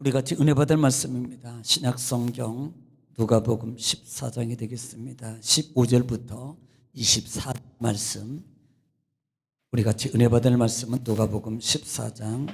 우리 같이 은혜 받을 말씀입니다. 신약성경 누가복음 14장이 되겠습니다. 15절부터 24절 말씀. 우리 같이 은혜 받을 말씀은 누가복음 14장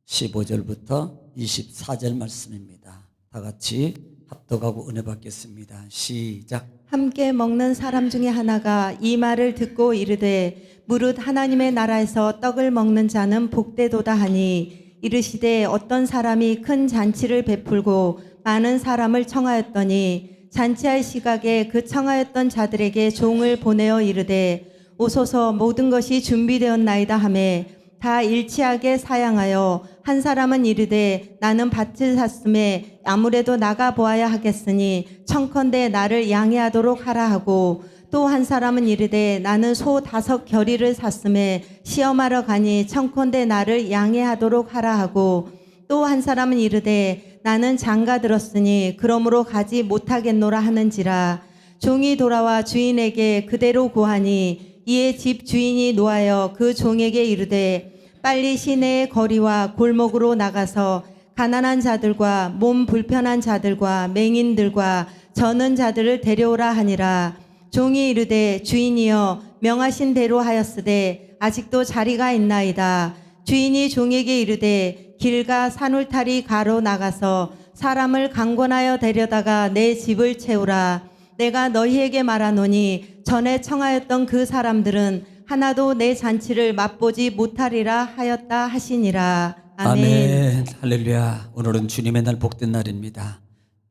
15절부터 24절 말씀입니다. 다 같이 합독하고 은혜 받겠습니다. 시작. 함께 먹는 사람 중에 하나가 이 말을 듣고 이르되 무릇 하나님의 나라에서 떡을 먹는 자는 복되도다 하니 이르시되 어떤 사람이 큰 잔치를 베풀고 많은 사람을 청하였더니 잔치할 시각에 그 청하였던 자들에게 종을 보내어 이르되 오소서 모든 것이 준비되었나이다 하매 다 일치하게 사양하여 한 사람은 이르되 나는 밭을 샀음에 아무래도 나가 보아야 하겠으니 청컨대 나를 양해하도록 하라 하고 또 한 사람은 이르되 나는 소 5 겨리를 샀음에 시험하러 가니 청컨대 나를 양해하도록 하라 하고 또 한 사람은 이르되 나는 장가 들었으니 그러므로 가지 못하겠노라 하는지라. 종이 돌아와 주인에게 그대로 고하니 이에 집 주인이 노하여 그 종에게 이르되 빨리 시내의 거리와 골목으로 나가서 가난한 자들과 몸 불편한 자들과 맹인들과 저는 자들을 데려오라 하니라. 종이 이르되 주인이여 명하신 대로 하였으되 아직도 자리가 있나이다. 주인이 종에게 이르되 길가 산울타리 가로 나가서 사람을 강권하여 데려다가 내 집을 채우라. 내가 너희에게 말하노니 전에 청하였던 그 사람들은 하나도 내 잔치를 맛보지 못하리라 하였다 하시니라. 아멘. 할렐루야. 오늘은 주님의 날 복된 날입니다.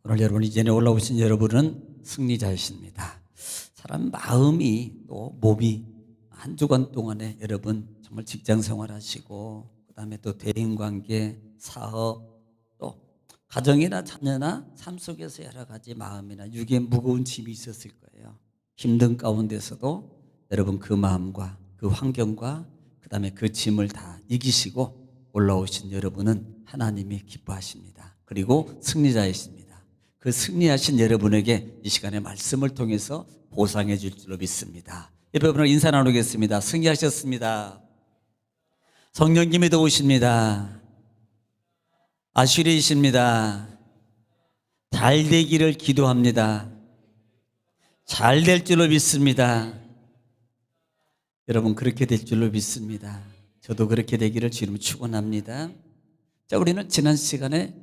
오늘 여러분 이전에 올라오신 여러분은 승리자이십니다. 사람 마음이 또 몸이 한 주간 동안에 여러분 정말 직장 생활하시고 그다음에 또 대인관계, 사업, 또 가정이나 자녀나 삶 속에서 여러 가지 마음이나 육에 무거운 짐이 있었을 거예요. 힘든 가운데서도 여러분 그 마음과 그 환경과 그다음에 그 짐을 다 이기시고 올라오신 여러분은 하나님이 기뻐하십니다. 그리고 승리자이십니다. 그 승리하신 여러분에게 이 시간에 말씀을 통해서 보상해 줄 줄로 믿습니다. 여러분을 인사 나누겠습니다. 승리하셨습니다. 성령님이 도우십니다. 아슈리이십니다. 잘 되기를 기도합니다. 잘 될 줄로 믿습니다. 여러분 그렇게 될 줄로 믿습니다. 저도 그렇게 되기를 주님 축원합니다. 자, 우리는 지난 시간에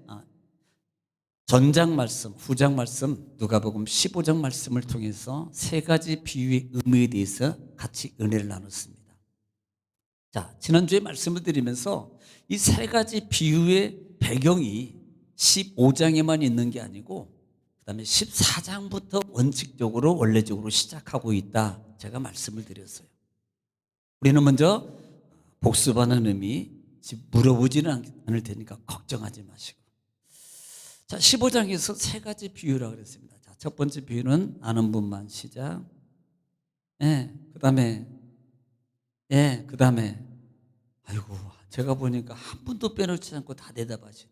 전장 말씀, 후장 말씀, 누가복음 15장 말씀을 통해서 세 가지 비유의 의미에 대해서 같이 은혜를 나눴습니다. 자, 지난주에 말씀을 드리면서 이 세 가지 비유의 배경이 15장에만 있는 게 아니고 그다음에 14장부터 원칙적으로 원래적으로 시작하고 있다. 제가 말씀을 드렸어요. 우리는 먼저 복습하는 의미, 물어보지는 않을 테니까 걱정하지 마시고. 자, 15장에서 세 가지 비유라고 그랬습니다. 자, 첫 번째 비유는 아는 분만 시작. 그다음에 아이고, 제가 보니까 한 분도 빼놓지 않고 다 대답하시네.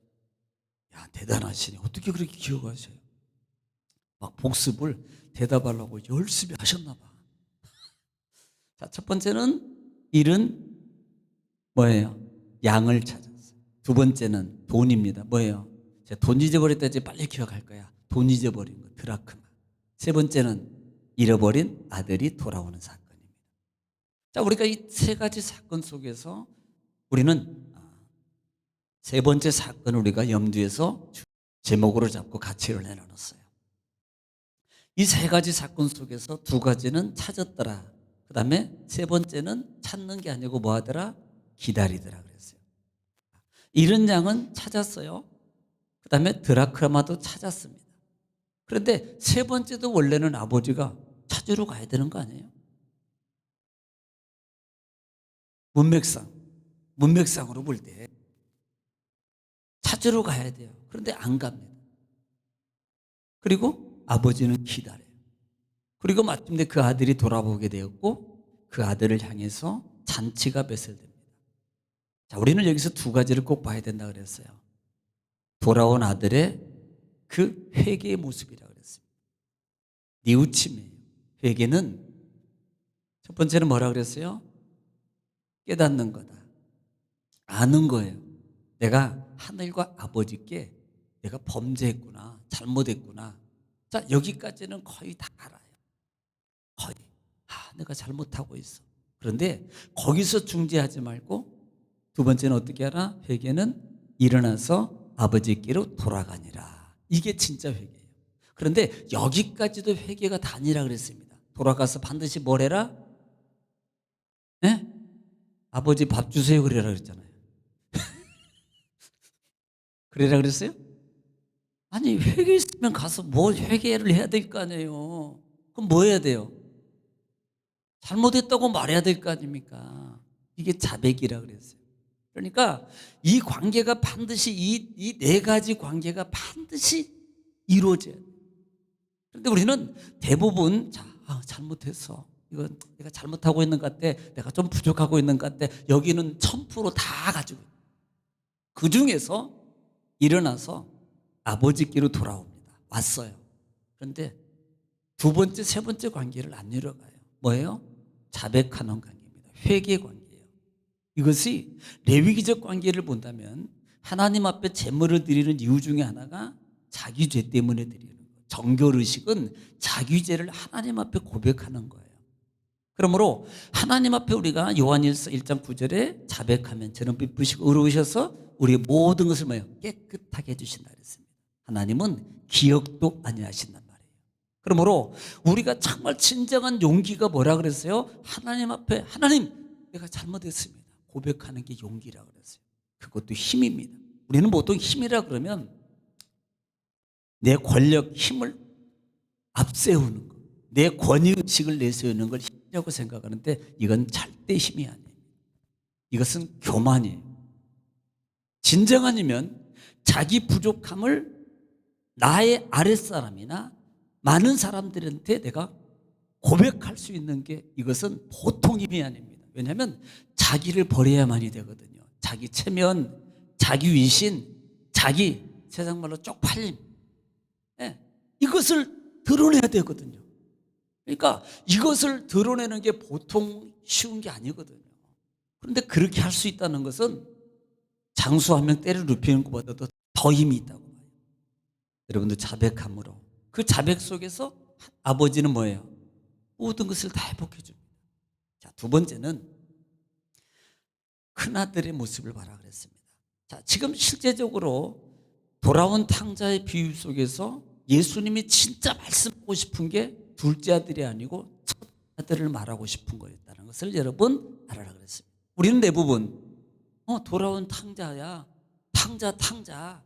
야, 대단하시네. 어떻게 그렇게 기억하세요? 막 복습을 대답하려고 열심히 하셨나 봐. 자, 첫 번째는 일은 뭐예요? 양을 찾았어요. 두 번째는 돈입니다. 뭐예요? 제가 돈 잊어버렸다 이제 빨리 기억할 거야. 돈 잊어버린 거, 드라크마. 세 번째는 잃어버린 아들이 돌아오는 사건입니다. 자, 우리가 이 세 가지 사건 속에서 우리는 세 번째 사건을 우리가 염두에서 제목으로 잡고 가치를 내놓았어요. 이 세 가지 사건 속에서 두 가지는 찾았더라. 그 다음에 세 번째는 찾는 게 아니고 뭐 하더라? 기다리더라 그랬어요. 잃은 양은 찾았어요. 그 다음에 드라크마도 찾았습니다. 그런데 세 번째도 원래는 아버지가 찾으러 가야 되는 거 아니에요? 문맥상으로 볼 때 찾으러 가야 돼요. 그런데 안 갑니다. 그리고 아버지는 기다려요. 그리고 마침내 그 아들이 돌아보게 되었고 그 아들을 향해서 잔치가 배설됩니다. 자, 우리는 여기서 두 가지를 꼭 봐야 된다 그랬어요. 돌아온 아들의 그 회개의 모습이라고 그랬습니다. 뉘우침이에요. 회개는 첫 번째는 뭐라고 그랬어요? 깨닫는 거다. 아는 거예요. 내가 하늘과 아버지께 내가 범죄했구나, 잘못했구나. 자, 여기까지는 거의 다 알아요. 거의. 내가 잘못하고 있어. 그런데 거기서 중지하지 말고 두 번째는 어떻게 하라? 회개는 일어나서 아버지께로 돌아가니라. 이게 진짜 회개예요. 그런데 여기까지도 회개가 다니라 그랬습니다. 돌아가서 반드시 뭘 해라? 네? 아버지 밥 주세요 그래라 그랬잖아요. 그래라 그랬어요? 아니, 회개했으면 가서 뭐 회개를 해야 될 거 아니에요. 그럼 뭐 해야 돼요? 잘못했다고 말해야 될 거 아닙니까? 이게 자백이라 그랬어요. 그러니까 이 관계가 반드시 이 네 가지 관계가 반드시 이루어져야 돼요. 그런데 우리는 대부분 잘못했어. 이건 내가 잘못하고 있는 것 같아. 내가 좀 부족하고 있는 것 같아. 여기는 1000%다 가지고 있어요. 그 중에서 일어나서 아버지께로 돌아옵니다. 왔어요. 그런데 두 번째, 세 번째 관계를 안 이뤄가요. 뭐예요? 자백하는 관계입니다. 회개 관계예요. 이것이 레위기적 관계를 본다면 하나님 앞에 제물을 드리는 이유 중에 하나가 자기 죄 때문에 드리는 거예요. 정결의식은 자기 죄를 하나님 앞에 고백하는 거예요. 그러므로 하나님 앞에 우리가 요한일서 1장 9절에 자백하면 저는 빛부시고 의로우셔서 우리의 모든 것을 뭐예요? 깨끗하게 해주신다 그랬습니다. 하나님은 기억도 아니하신단 말이에요. 그러므로 우리가 정말 진정한 용기가 뭐라 그랬어요? 하나님 앞에 하나님 내가 잘못했습니다. 고백하는 게 용기라 그랬어요. 그것도 힘입니다. 우리는 보통 힘이라 그러면 내 권력, 힘을 앞세우는 것, 내 권위의식을 내세우는 걸 힘이라고 생각하는데 이건 절대 힘이 아니에요. 이것은 교만이에요. 진정한 힘은 자기 부족함을 나의 아랫사람이나 많은 사람들한테 내가 고백할 수 있는 게 이것은 보통 힘이 아닙니다. 왜냐하면 자기를 버려야만이 되거든요. 자기 체면, 자기 위신, 자기 세상 말로 쪽팔림, 이것을 드러내야 되거든요. 그러니까 이것을 드러내는 게 보통 쉬운 게 아니거든요. 그런데 그렇게 할 수 있다는 것은 장수 한 명 때려 눕히는 것보다도 더 힘이 있다고 봐요. 여러분들 자백함으로 그 자백 속에서 아버지는 뭐예요? 모든 것을 다 회복해 줍니다. 자, 두 번째는 큰아들의 모습을 봐라 그랬습니다. 자, 지금 실제적으로 돌아온 탕자의 비유 속에서 예수님이 진짜 말씀하고 싶은 게 둘째 아들이 아니고 첫 아들을 말하고 싶은 거였다는 것을 여러분 알아라 그랬습니다. 우리는 대부분 돌아온 탕자야, 탕자.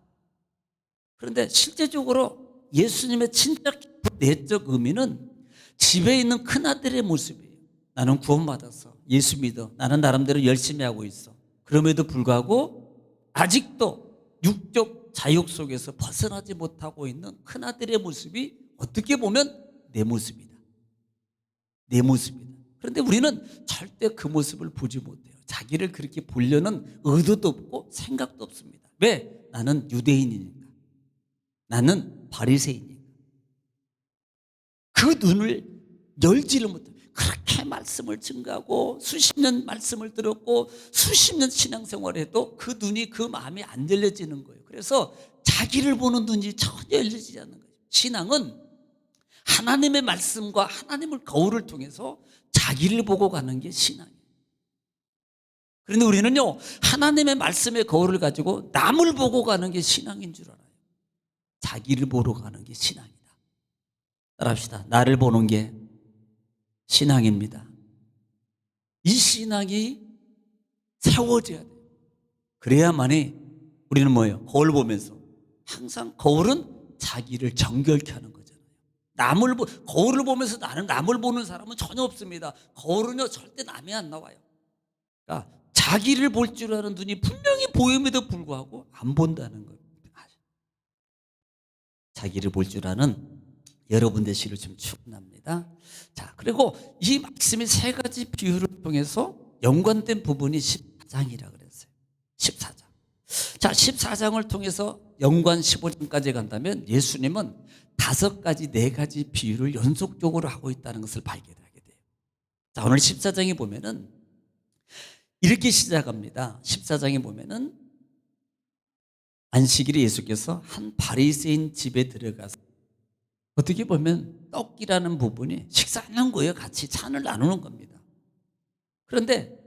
그런데 실제적으로 예수님의 진짜 내적 의미는 집에 있는 큰아들의 모습이에요. 나는 구원받았어. 예수 믿어. 나는 나름대로 열심히 하고 있어. 그럼에도 불구하고 아직도 육적 자욕 속에서 벗어나지 못하고 있는 큰아들의 모습이 어떻게 보면 내 모습이다. 내 모습이다. 그런데 우리는 절대 그 모습을 보지 못해요. 자기를 그렇게 보려는 의도도 없고 생각도 없습니다. 왜? 나는 유대인이니까. 나는 바리새인이니까. 그 눈을 열지를 못해요. 그렇게 말씀을 증거하고 수십 년 말씀을 들었고 수십 년 신앙생활을 해도 그 눈이 그 마음이 안 열려지는 거예요. 그래서 자기를 보는 눈이 전혀 열리지 않는 거예요. 신앙은 하나님의 말씀과 하나님을 거울을 통해서 자기를 보고 가는 게 신앙이에요. 그런데 우리는요, 하나님의 말씀의 거울을 가지고 남을 보고 가는 게 신앙인 줄 알아요. 자기를 보러 가는 게 신앙이다. 따라합시다. 나를 보는 게 신앙입니다. 이 신앙이 세워져야 돼요. 그래야만이 우리는 뭐예요? 거울 보면서 항상 거울은 자기를 정결케 하는 거잖아요. 거울을 보면서 나는 남을 보는 사람은 전혀 없습니다. 거울은요 절대 남이 안 나와요. 그러니까 자기를 볼 줄 아는 눈이 분명히 보임에도 불구하고 안 본다는 거예요. 자기를 볼 줄 아는 여러분 되시기를 좀 축원합니다. 자, 그리고 이 말씀이 세 가지 비유를 통해서 연관된 부분이 14장이라 그랬어요. 14장. 자, 14장을 통해서 연관 15장까지 간다면 예수님은 5가지, 4가지 비유를 연속적으로 하고 있다는 것을 발견하게 돼요. 자, 오늘 14장에 보면은 이렇게 시작합니다. 14장에 보면은 안식일에 예수께서 한 바리새인 집에 들어가서 어떻게 보면 떡이라는 부분이 식사하는 거예요. 같이 찬을 나누는 겁니다. 그런데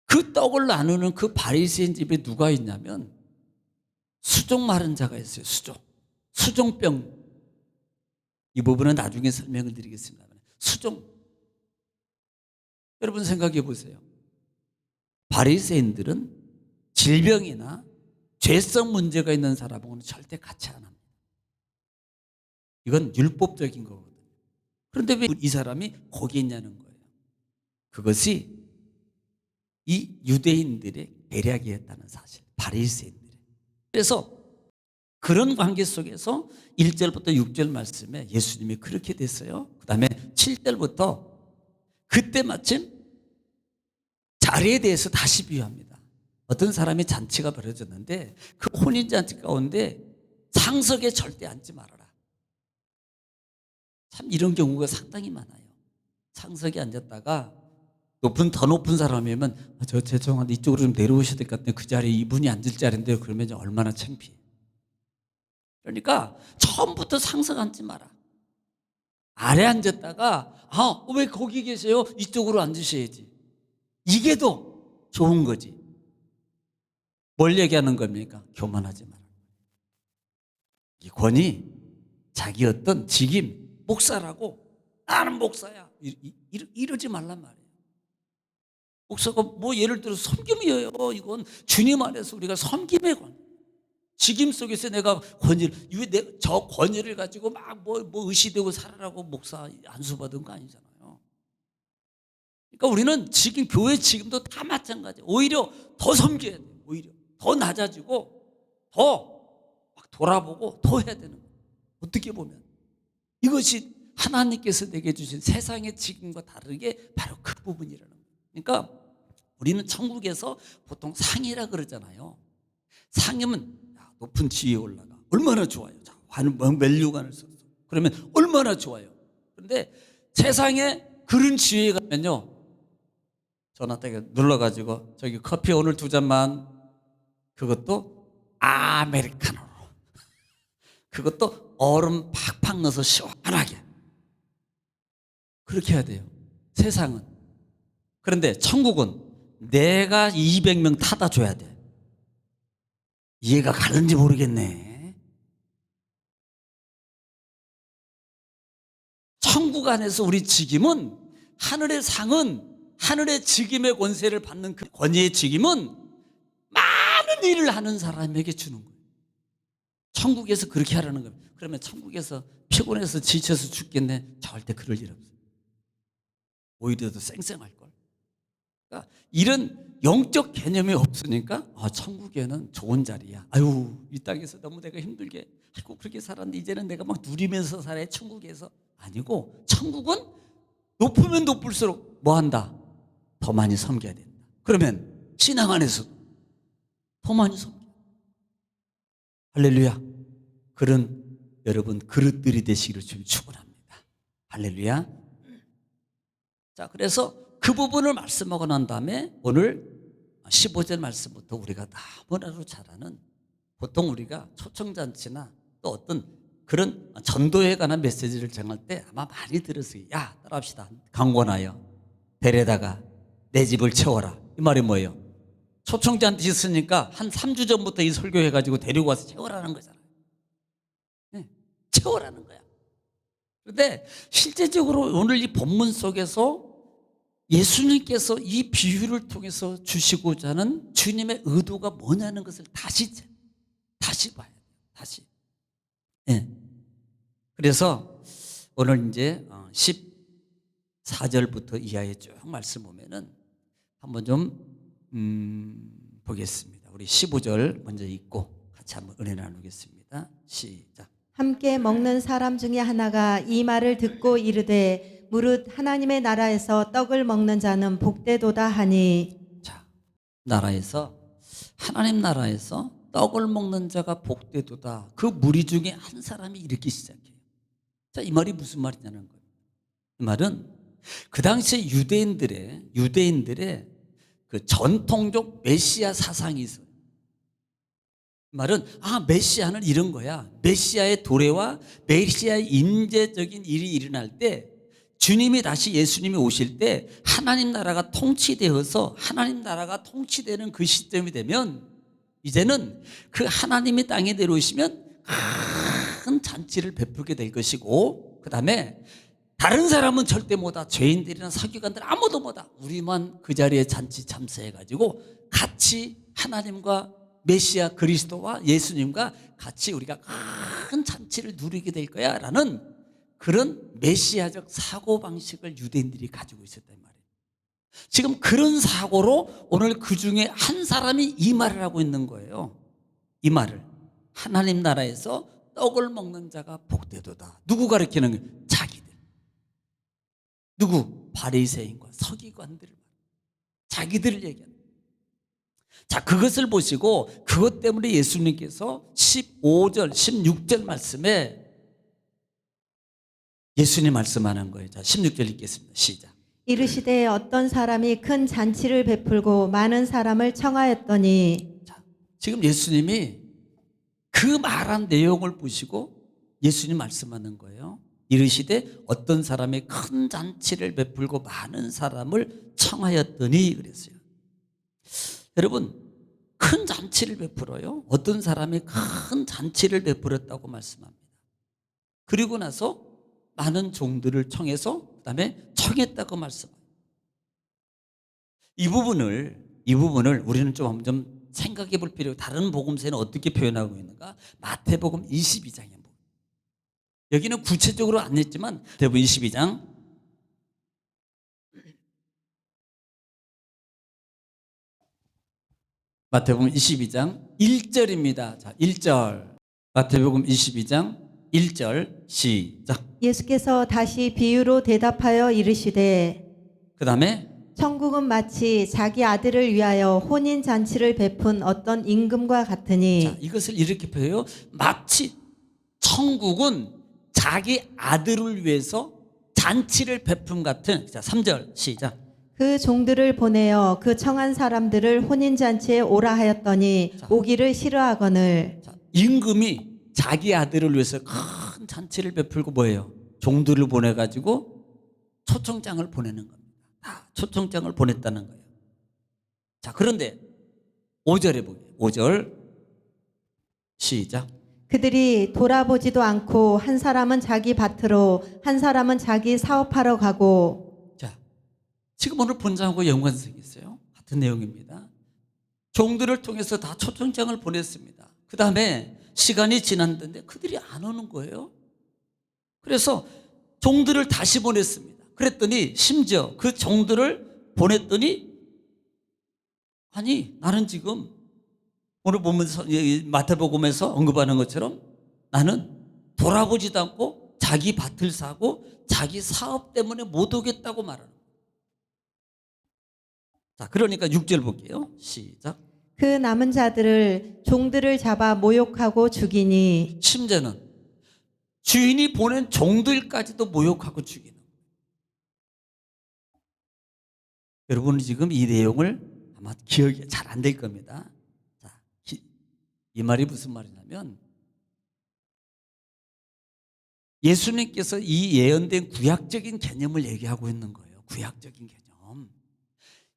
그 떡을 나누는 그 바리새인 집에 누가 있냐면 수종 마른 자가 있어요. 수종병. 이 부분은 나중에 설명을 드리겠습니다. 수종. 여러분 생각해 보세요. 바리새인들은 질병이나 죄성 문제가 있는 사람하고는 절대 같이 안 합니다. 이건 율법적인 거거든요. 그런데 왜 이 사람이 거기 있냐는 거예요. 그것이 이 유대인들의 계략이었다는 사실. 바리새인들의. 그래서 그런 관계 속에서 1절부터 6절 말씀에 예수님이 그렇게 됐어요. 그 다음에 7절부터 그때 마침 자리에 대해서 다시 비유합니다. 어떤 사람이 잔치가 벌어졌는데 그 혼인잔치 가운데 상석에 절대 앉지 말아라. 참 이런 경우가 상당히 많아요. 상석에 앉았다가 더 높은 사람이면 저 죄송한데 이쪽으로 좀 내려오셔야 될 것 같은데 그 자리에 이분이 앉을 자리인데요. 그러면 얼마나 창피해. 그러니까 처음부터 상석 앉지 마라. 아래 앉았다가 왜 거기 계세요? 이쪽으로 앉으셔야지. 이게 더 좋은 거지. 뭘 얘기하는 겁니까? 교만하지 마라. 이 권위, 자기 어떤 직임, 목사라고 나는 목사야. 이러지 말란 말이에요. 목사가 뭐 예를 들어 섬김이에요. 이건 주님 안에서 우리가 섬김의 권. 직임 속에서 내가 저 권위를 가지고 막 뭐 의시되고 살아라고 목사 안수받은 거 아니잖아요. 그러니까 우리는 지금 교회 지금도 다 마찬가지예요. 오히려 더 섬겨야 돼요. 오히려 더 낮아지고 더 막 돌아보고 더 해야 되는 거예요. 어떻게 보면 이것이 하나님께서 내게 주신 세상의 직임과 다르게 바로 그 부분이라는 거예요. 그러니까 우리는 천국에서 보통 상이라 그러잖아요. 상이면 높은 지위에 올라가. 얼마나 좋아요. 자, 멜류관을 썼어. 그러면 얼마나 좋아요. 그런데 세상에 그런 지위에 가면요. 전화 딱 눌러가지고 저기 커피 오늘 2잔만. 그것도 아메리카노로. 그것도 얼음 팍팍 넣어서 시원하게. 그렇게 해야 돼요. 세상은. 그런데 천국은 내가 200명 타다 줘야 돼. 이해가 가는지 모르겠네. 천국 안에서 우리 직임은 하늘의 상은 하늘의 직임의 권세를 받는 그 권위의 직임은 많은 일을 하는 사람에게 주는 거예요. 천국에서 그렇게 하라는 거예요. 그러면 천국에서 피곤해서 지쳐서 죽겠네. 절대 그럴 일 없어요. 오히려 더 쌩쌩할걸. 그러니까 이런 영적 개념이 없으니까 천국에는 좋은 자리야. 아유 이 땅에서 너무 내가 힘들게 아이고 그렇게 살았는데 이제는 내가 막 누리면서 살아야 천국에서. 아니고 천국은 높으면 높을수록 뭐 한다? 더 많이 섬겨야 된다. 그러면 신앙 안에서도 더 많이 섬겨. 할렐루야. 그런 여러분 그릇들이 되시기를 좀 축원합니다. 할렐루야. 자, 그래서 그 부분을 말씀하고 난 다음에 오늘 15절 말씀부터 우리가 너무나도 잘 아는, 보통 우리가 초청잔치나 또 어떤 그런 전도에 관한 메시지를 전할 때 아마 많이 들었어요. 야, 따라합시다. 강권하여 데려다가 내 집을 채워라. 이 말이 뭐예요? 초청잔치 있으니까 한 3주 전부터 이 설교해가지고 데리고 와서 채워라는 거잖아요. 네, 채워라는 거야. 그런데 실제적으로 오늘 이 본문 속에서 예수님께서 이 비유를 통해서 주시고자 하는 주님의 의도가 뭐냐는 것을 다시 봐야 돼요. 다시. 네. 그래서 오늘 이제 14절부터 이하에 쭉 말씀 보면은 한번 좀 보겠습니다. 우리 15절 먼저 읽고 같이 한번 은혜 나누겠습니다. 시작. 함께 먹는 사람 중에 하나가 이 말을 듣고 이르되 무릇 하나님의 나라에서 떡을 먹는 자는 복되도다 하니. 자, 하나님 나라에서 떡을 먹는 자가 복되도다. 그 무리 중에 한 사람이 이렇게 시작해요. 자, 이 말이 무슨 말이냐는 거예요. 이 말은 그 당시에 유대인들의 그 전통적 메시아 사상이 있어요. 말은 메시아는 이런 거야. 메시아의 도래와 메시아의 임재적인 일이 일어날 때, 주님이 다시 예수님이 오실 때 하나님 나라가 통치되어서 하나님 나라가 통치되는 그 시점이 되면, 이제는 그 하나님이 땅에 내려오시면 큰 잔치를 베풀게 될 것이고, 그 다음에 다른 사람은 절대 못와. 죄인들이나 서기관들 아무도 못와. 우리만 그 자리에 잔치 참석해가지고 같이 하나님과 메시아 그리스도와 예수님과 같이 우리가 큰 잔치를 누리게 될 거야 라는 그런 메시아적 사고방식을 유대인들이 가지고 있었단 말이에요. 지금 그런 사고로 오늘 그 중에 한 사람이 이 말을 하고 있는 거예요. 이 말을, 하나님 나라에서 떡을 먹는 자가 복되도다. 누구 가르치는 거예요? 자기들. 누구? 바리새인과 서기관들, 자기들을 얘기하는. 자, 그것을 보시고 그것 때문에 예수님께서 15절 16절 말씀에 예수님 말씀하는 거예요. 자, 16절 읽겠습니다. 시작. 이르시되 어떤 사람이 큰 잔치를 베풀고 많은 사람을 청하였더니. 자, 지금 예수님이 그 말한 내용을 보시고 예수님 말씀하는 거예요. 이르시되 어떤 사람이 큰 잔치를 베풀고 많은 사람을 청하였더니 그랬어요. 여러분, 큰 잔치를 베풀어요. 어떤 사람이 큰 잔치를 베풀었다고 말씀합니다. 그리고 나서 많은 종들을 청해서 그다음에 청했다고 말씀합니다. 이 부분을 우리는 좀 생각해 볼 필요가, 다른 복음서에는 어떻게 표현하고 있는가? 마태복음 22장에 여기는 구체적으로 안 냈지만 마태복음 22장 마태복음 22장 1절입니다. 자, 1절. 마태복음 22장 1절 시작. 예수께서 다시 비유로 대답하여 이르시되 그 다음에 천국은 마치 자기 아들을 위하여 혼인 잔치를 베푼 어떤 임금과 같으니. 자, 이것을 이렇게 표현해요. 마치 천국은 자기 아들을 위해서 잔치를 베푼 같은. 자, 3절 시작. 그 종들을 보내어 그 청한 사람들을 혼인 잔치에 오라 하였더니 오기를 싫어하거늘. 자, 임금이 자기 아들을 위해서 큰 잔치를 베풀고 뭐예요? 종들을 보내가지고 초청장을 보내는 겁니다. 다 초청장을 보냈다는 거예요. 자, 그런데 5절에 보게요. 5절 시작. 그들이 돌아보지도 않고 한 사람은 자기 밭으로 한 사람은 자기 사업하러 가고. 자, 지금 오늘 본장하고 연관성이 있어요. 같은 내용입니다. 종들을 통해서 다 초청장을 보냈습니다. 그 다음에 시간이 지났는데 그들이 안 오는 거예요. 그래서 종들을 다시 보냈습니다. 그랬더니 심지어 그 종들을 보냈더니, 아니 나는 지금 오늘 보면서 마태복음에서 언급하는 것처럼 나는 돌아보지도 않고 자기 밭을 사고 자기 사업 때문에 못 오겠다고 말하는 거예요. 자, 그러니까 6절 볼게요. 시작. 그 남은 자들을 종들을 잡아 모욕하고 죽이니. 심지어는 주인이 보낸 종들까지도 모욕하고 죽이는. 여러분은 지금 이 내용을 아마 기억이 잘 안 될 겁니다. 자, 이 말이 무슨 말이냐면, 예수님께서 이 예언된 구약적인 개념을 얘기하고 있는 거예요. 구약적인 개념.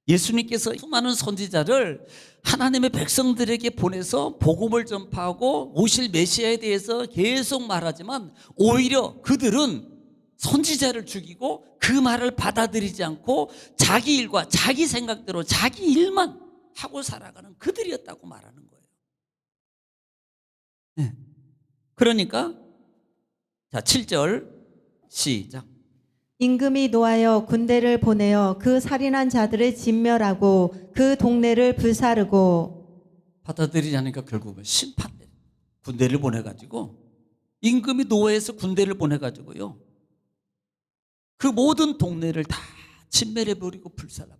예수님께서 수많은 선지자를 하나님의 백성들에게 보내서 복음을 전파하고 오실 메시아에 대해서 계속 말하지만, 오히려 그들은 선지자를 죽이고 그 말을 받아들이지 않고 자기 일과 자기 생각대로 자기 일만 하고 살아가는 그들이었다고 말하는 거예요. 네. 그러니까 자, 7절 시작. 임금이 노하여 군대를 보내어 그 살인한 자들을 진멸하고 그 동네를 불사르고. 받아들이지 않으니까 결국은 심판대 군대를 보내가지고, 임금이 노예해서 군대를 보내가지고요, 그 모든 동네를 다 진멸해버리고 불살라버려요.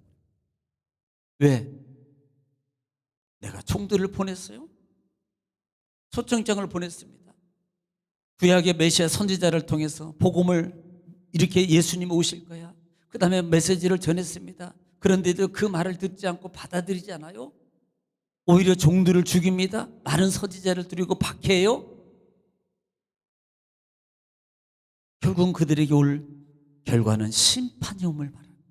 왜? 내가 총들을 보냈어요. 초청장을 보냈습니다. 구약의 메시아 선지자를 통해서 복음을, 이렇게 예수님이 오실 거야, 그 다음에 메시지를 전했습니다. 그런데도 그 말을 듣지 않고 받아들이지 않아요. 오히려 종들을 죽입니다. 많은 선지자를 들이고 박해해요. 결국은 그들에게 올 결과는 심판이 옴을 말합니다.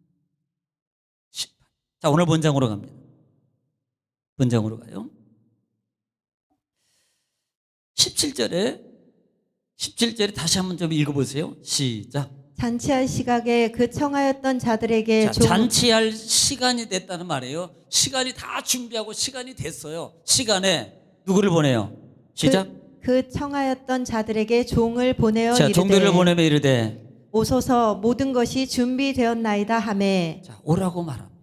심판. 자, 오늘 본장으로 갑니다. 본장으로 가요. 17절에 다시 한번 좀 읽어보세요. 시작. 잔치할 시각에 그 청하였던 자들에게 자, 잔치할 시간이 됐다는 말이에요. 시간이 다 준비하고 시간이 됐어요. 시간에 누구를 보내요? 시작. 그 청하였던 자들에게 종을 보내어 자, 이르되 종들을 보내며 이르되 오소서 모든 것이 준비되었나이다 하매. 자, 오라고 말합니다.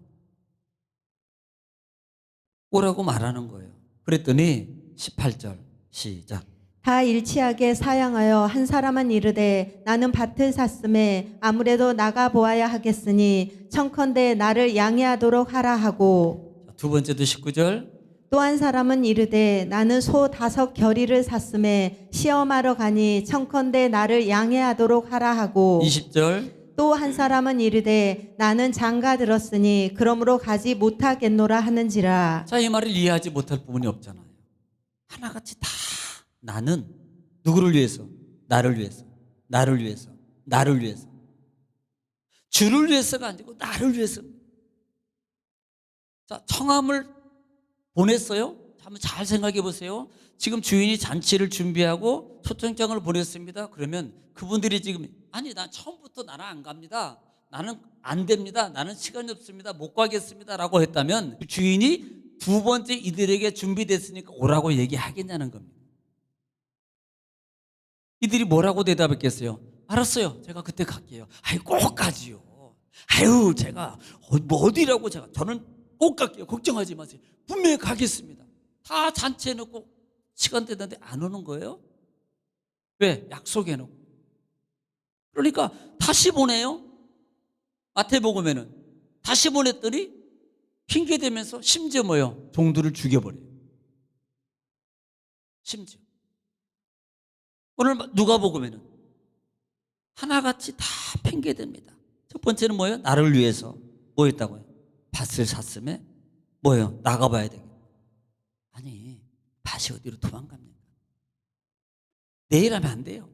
오라고 말하는 거예요. 그랬더니 18절 시작. 다 일치하게 사양하여 한 사람은 이르되 나는 밭을 샀음에 아무래도 나가 보아야 하겠으니 청컨대 나를 양해하도록 하라 하고, 자, 두 번째도 19절. 또 한 사람은 이르되 나는 소 5 겨리를 샀음에 시험하러 가니 청컨대 나를 양해하도록 하라 하고, 20절. 또 한 사람은 이르되 나는 장가 들었으니 그러므로 가지 못하겠노라 하는지라. 자, 이 말을 이해하지 못할 부분이 없잖아요. 하나같이 다 나는 누구를 위해서? 나를 위해서, 나를 위해서, 나를 위해서. 주를 위해서가 아니고 나를 위해서. 자, 청함을 보냈어요. 한번 잘 생각해 보세요. 지금 주인이 잔치를 준비하고 초청장을 보냈습니다. 그러면 그분들이 지금 아니 난 처음부터 나는 안 갑니다. 나는 안 됩니다. 나는 시간이 없습니다. 못 가겠습니다. 라고 했다면 주인이 두 번째 이들에게 준비됐으니까 오라고 얘기하겠냐는 겁니다. 이들이 뭐라고 대답했겠어요? 알았어요. 제가 그때 갈게요. 아이 꼭 가지요. 아유 제가 뭐 어디라고 저는 꼭 갈게요. 걱정하지 마세요. 분명히 가겠습니다. 다 잔치해놓고 시간 됐는데 안 오는 거예요? 왜? 약속해놓고. 그러니까 다시 보내요. 마태복음에는 다시 보냈더니 핑계대면서 심지어 뭐요? 종들을 죽여버려요. 심지어. 오늘 누가복음에는 하나같이 다 핑계댑니다. 첫 번째는 뭐예요? 나를 위해서 뭐 했다고요? 밭을 샀음에 뭐예요? 나가봐야 되겠다. 아니 밭이 어디로 도망갑니까? 내일 하면 안 돼요.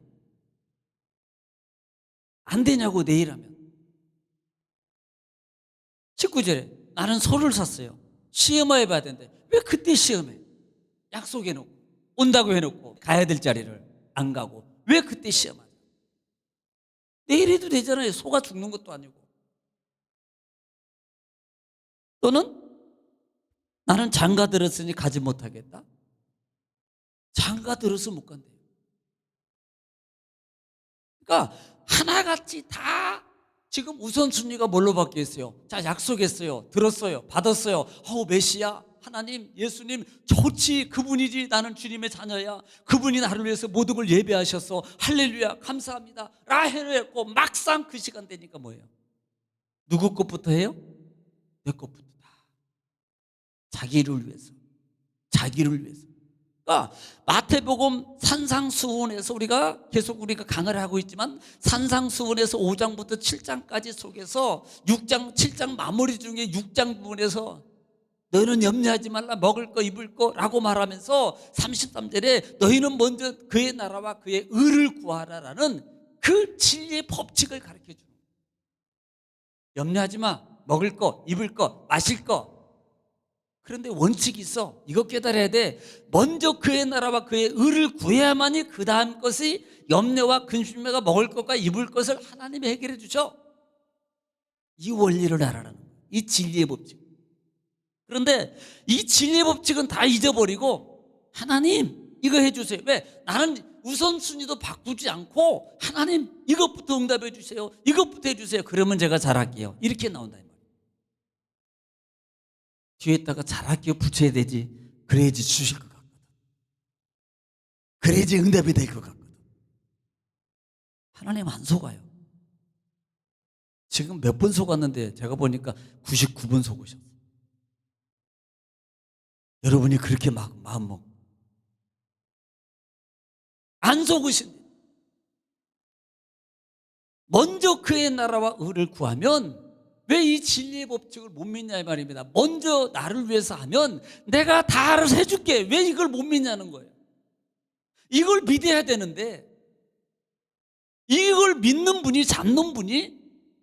안 되냐고 내일 하면. 19절에 나는 소를 샀어요. 시험해 봐야 되는데 왜 그때 시험해? 약속해놓고 온다고 해놓고 가야 될 자리를 안 가고 왜 그때 시험하냐? 내일 해도 되잖아요. 소가 죽는 것도 아니고. 또는 나는 장가 들었으니 가지 못하겠다. 장가 들어서 못 간대요. 그러니까 하나같이 다 지금 우선순위가 뭘로 바뀌어 있어요? 자, 약속했어요. 들었어요. 받았어요. 메시아 하나님, 예수님 좋지. 그분이지. 나는 주님의 자녀야. 그분이 나를 위해서 모든 걸 예배하셔서 할렐루야 감사합니다 라헬을 했고 막상 그 시간 되니까 뭐예요? 누구 것부터 해요? 내 것부터 다. 자기를 위해서. 자기를 위해서. 그러니까 마태복음 산상수훈에서 우리가 강의를 하고 있지만 산상수훈에서 5장부터 7장까지 속에서 6장, 7장 마무리 중에 6장 부분에서 너희는 염려하지 말라 먹을 거 입을 거라고 말하면서 33절에 너희는 먼저 그의 나라와 그의 의를 구하라라는 그 진리의 법칙을 가르쳐 주는 거예요. 염려하지 마. 먹을 거, 입을 거, 마실 거. 그런데 원칙이 있어. 이거 깨달아야 돼. 먼저 그의 나라와 그의 의를 구해야만이 그 다음 것이 염려와 근심해가 먹을 것과 입을 것을 하나님이 해결해 주죠. 이 원리를 알아라는 거예요. 이 진리의 법칙. 그런데 이 진리의 법칙은 다 잊어버리고 하나님 이거 해주세요. 왜? 나는 우선순위도 바꾸지 않고 하나님 이것부터 응답해 주세요. 이것부터 해주세요. 그러면 제가 잘할게요. 이렇게 나온다 이 말이에요. 뒤에다가 잘할게요 붙여야 되지. 그래야지 주실 것 같거든. 그래야지 응답이 될 것 같거든. 하나님 안 속아요. 지금 몇 번 속았는데 제가 보니까 99번 속으셨어요. 여러분이 그렇게 막 마음 먹고 안 속으신 먼저 그의 나라와 의를 구하면 왜 이 진리의 법칙을 못 믿냐 이 말입니다. 먼저 나를 위해서 하면 내가 다 알아서 해줄게. 왜 이걸 못 믿냐는 거예요. 이걸 믿어야 되는데 이걸 믿는 분이, 잡는 분이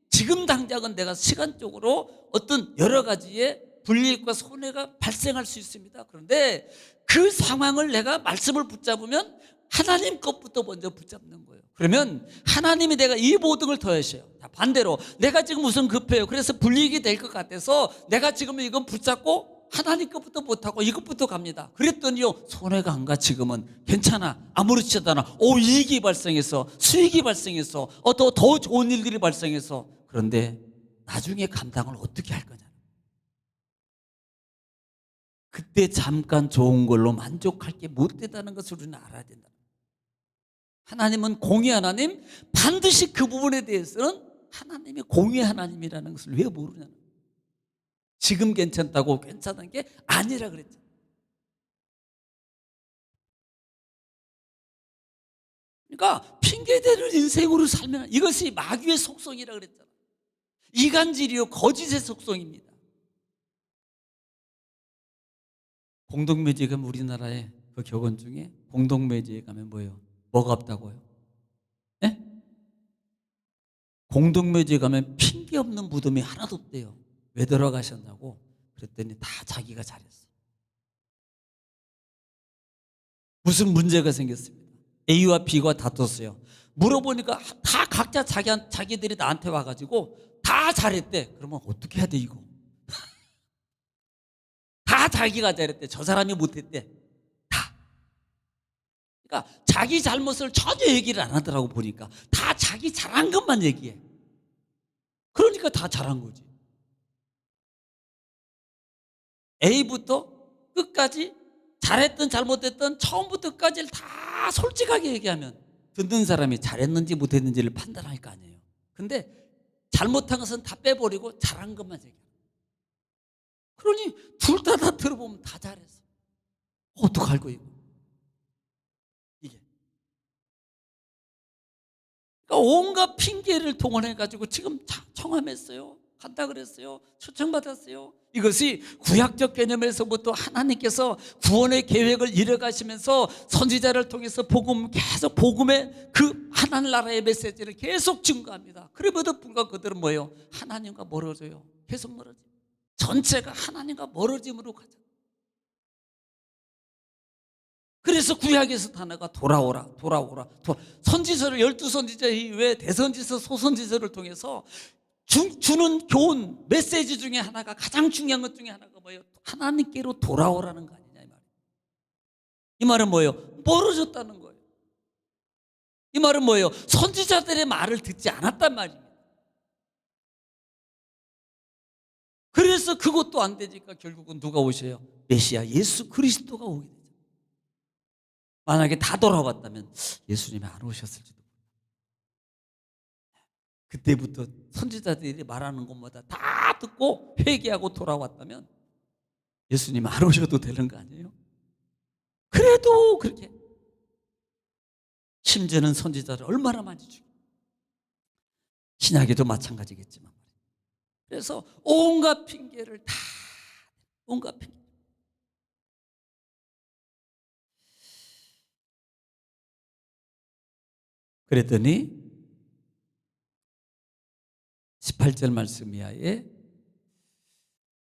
지금 당장은 내가 시간적으로 어떤 여러 가지의 불이익과 손해가 발생할 수 있습니다. 그런데 그 상황을 내가 말씀을 붙잡으면 하나님 것부터 먼저 붙잡는 거예요. 그러면 하나님이 내가 이 모든 걸 더하셔요. 반대로 내가 지금 무슨 급해요. 그래서 불이익이 될 것 같아서 내가 지금 이건 붙잡고 하나님 것부터 못하고 이것부터 갑니다. 그랬더니요, 손해가 안 가. 지금은 괜찮아, 아무렇지도 않아. 이익이 발생해서, 수익이 발생해서, 더 좋은 일들이 발생해서. 그런데 나중에 감당을 어떻게 할 거냐. 그때 잠깐 좋은 걸로 만족할 게 못 되다는 것을 우리는 알아야 된다. 하나님은 공의 하나님, 반드시 그 부분에 대해서는 하나님이 공의 하나님이라는 것을 왜 모르냐는 거예요. 지금 괜찮다고 괜찮은 게 아니라 그랬죠. 그러니까 핑계대는 인생으로 살면 이것이 마귀의 속성이라 그랬잖아요. 이간질이요, 거짓의 속성입니다. 공동묘지에 가면, 우리나라의 그 격언 중에 공동묘지에 가면 뭐예요? 뭐가 없다고요? 예? 공동묘지에 가면 핑계 없는 무덤이 하나도 없대요. 왜 들어가셨냐고 그랬더니 다 자기가 잘했어. 무슨 문제가 생겼습니다. A와 B가 다퉜어요. 물어보니까 다 각자 자기들이 나한테 와가지고 다 잘했대. 그러면 어떻게 해야 돼 이거? 다 자기가 잘했대. 저 사람이 못했대. 다. 그러니까 자기 잘못을 전혀 얘기를 안 하더라고. 보니까 다 자기 잘한 것만 얘기해. 그러니까 다 잘한 거지. A부터 끝까지 잘했든 잘못했든 처음부터 끝까지를 다 솔직하게 얘기하면 듣는 사람이 잘했는지 못했는지를 판단할 거 아니에요. 근데 잘못한 것은 다 빼버리고 잘한 것만 얘기해. 그러니 둘 다 들어보면 다 잘했어. 어떡할 거예요? 이게. 그러니까 온갖 핑계를 동원해가지고 지금 청함했어요. 간다 그랬어요. 초청받았어요. 이것이 구약적 개념에서부터 하나님께서 구원의 계획을 이뤄가시면서 선지자를 통해서 계속 복음의 그 하나님 나라의 메시지를 계속 증거합니다. 그럼에도 불구하고 그들은 뭐예요? 하나님과 멀어져요. 계속 멀어져요. 전체가 하나님과 멀어짐으로 가죠. 그래서 구약에서 단어가 돌아오라. 선지서를 12선지자 이외에 대선지서, 소선지서를 통해서 주는 교훈, 메시지 중에 하나가, 가장 중요한 것 중에 하나가 뭐예요? 하나님께로 돌아오라는 거 아니냐 이 말이에요. 이 말은 뭐예요? 멀어졌다는 거예요. 이 말은 뭐예요? 선지자들의 말을 듣지 않았단 말입니다. 그래서 그것도 안 되니까 결국은 누가 오셔요? 메시아 예수 그리스도가 오게 되죠. 만약에 다 돌아왔다면 예수님이 안 오셨을지도. 그때부터 선지자들이 말하는 것마다 다 듣고 회개하고 돌아왔다면 예수님 안 오셔도 되는 거 아니에요? 그래도 그렇게 심지어는 선지자를 얼마나 많이 죽여. 신약에도 마찬가지겠지만. 그래서 온갖 핑계를 다, 온갖 핑계. 그랬더니 18절 말씀 이하에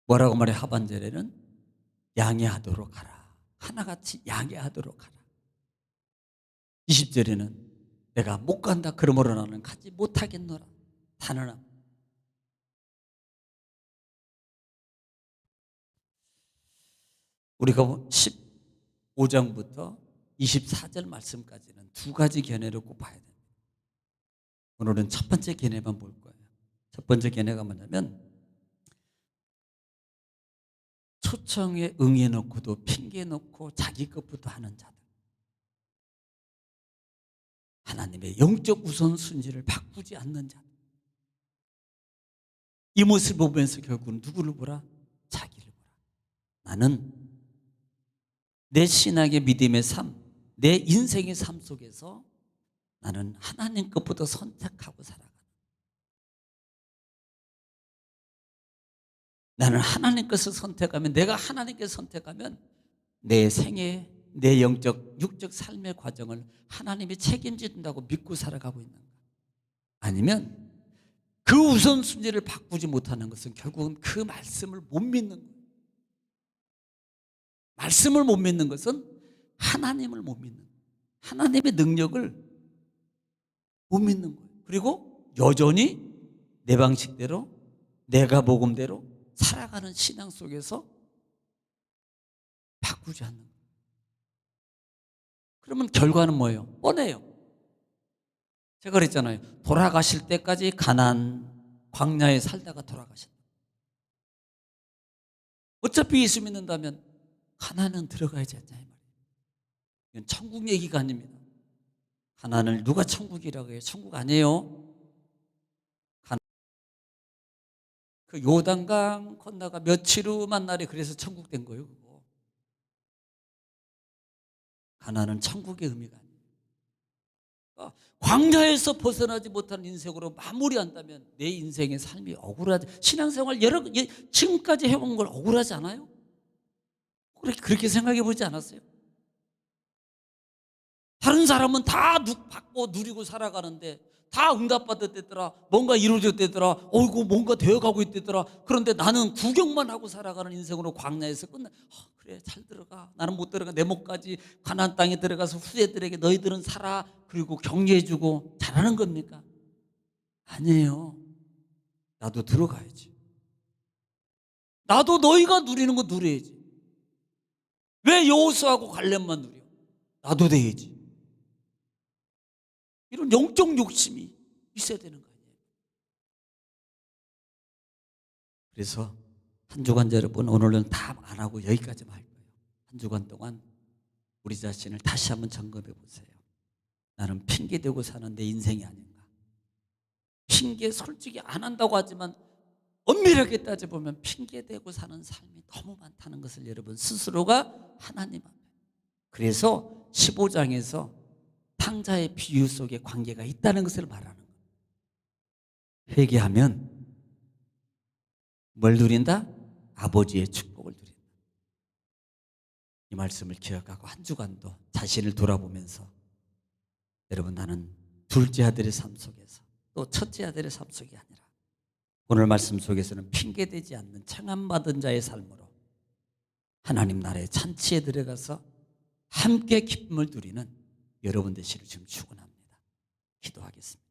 뭐라고 말해? 하반절에는 양해하도록 하라. 하나같이 양해하도록 하라. 20절에는 내가 못 간다 그러므로 나는 가지 못하겠노라. 단언함. 우리가 15장부터 24절 말씀까지는 두 가지 견해를 꼭 봐야 됩니다. 오늘은 첫 번째 견해만 볼 거예요. 첫 번째 견해가 뭐냐면, 초청에 응해놓고도 핑계놓고 자기 것부터 하는 자들, 하나님의 영적 우선순위를 바꾸지 않는 자들, 이 모습을 보면서 결국은 누구를 보라? 자기를 보라. 나는 내 신앙의 믿음의 삶, 내 인생의 삶 속에서 나는 하나님 것부터 선택하고 살아가. 나는 하나님 것을 선택하면, 내가 하나님께 선택하면 내 생애, 내 영적, 육적 삶의 과정을 하나님이 책임진다고 믿고 살아가고 있는 거야. 아니면 그 우선순위를 바꾸지 못하는 것은 결국은 그 말씀을 못 믿는 거예요. 말씀을 못 믿는 것은 하나님을 못 믿는 거예요. 하나님의 능력을 못 믿는 거예요. 그리고 여전히 내 방식대로, 내가 복음대로 살아가는 신앙 속에서 바꾸지 않는 거예요. 그러면 결과는 뭐예요? 뻔해요. 제가 그랬잖아요. 돌아가실 때까지 가나안 광야에 살다가 돌아가신다. 어차피 예수 믿는다면 가나안은 들어가야지 않냐 이 말이에요. 이건 천국 얘기가 아닙니다. 가나안을 누가 천국이라고 해요? 천국 아니에요. 그 요단강 건너가 며칠 후 만날에 그래서 천국 된 거예요. 그거. 가나안은 천국의 의미가 아니에요. 그러니까 광야에서 벗어나지 못한 인생으로 마무리한다면 내 인생의 삶이 억울하지. 신앙생활 지금까지 해온 걸 억울하지 않아요? 그렇게 생각해 보지 않았어요? 다른 사람은 다 받고 누리고 살아가는데 다 응답받았대더라. 뭔가 이루어졌대더라. 어이구 뭔가 되어가고 있대더라. 그런데 나는 구경만 하고 살아가는 인생으로 광야에서 끝나. 그래 잘 들어가. 나는 못 들어가. 내 목까지 가나안 땅에 들어가서 후대들에게 너희들은 살아. 그리고 격려해주고 잘하는 겁니까? 아니에요. 나도 들어가야지. 나도 너희가 누리는 거 누려야지. 왜 여호수아하고 갈렙만 누려? 나도 돼야지. 이런 영적 욕심이 있어야 되는 거 아니에요? 그래서 한 주간 여러분, 오늘은 다 안 하고 여기까지만 할 거예요. 한 주간 동안 우리 자신을 다시 한번 점검해 보세요. 나는 핑계대고 사는 내 인생이 아닌가? 핑계 솔직히 안 한다고 하지만 엄밀하게 따져보면 핑계대고 사는 삶이 너무 많다는 것을 여러분 스스로가 하나님 앞에. 그래서 15장에서 탕자의 비유 속에 관계가 있다는 것을 말하는 거예요. 회개하면 뭘 누린다? 아버지의 축복을 누린다. 이 말씀을 기억하고 한 주간도 자신을 돌아보면서 여러분, 나는 둘째 아들의 삶 속에서 또 첫째 아들의 삶 속이 아니라 오늘 말씀 속에서는 핑계대지 않는 청함받은 자의 삶으로 하나님 나라의 잔치에 들어가서 함께 기쁨을 누리는 여러분 되시기를 지금 축원합니다. 기도하겠습니다.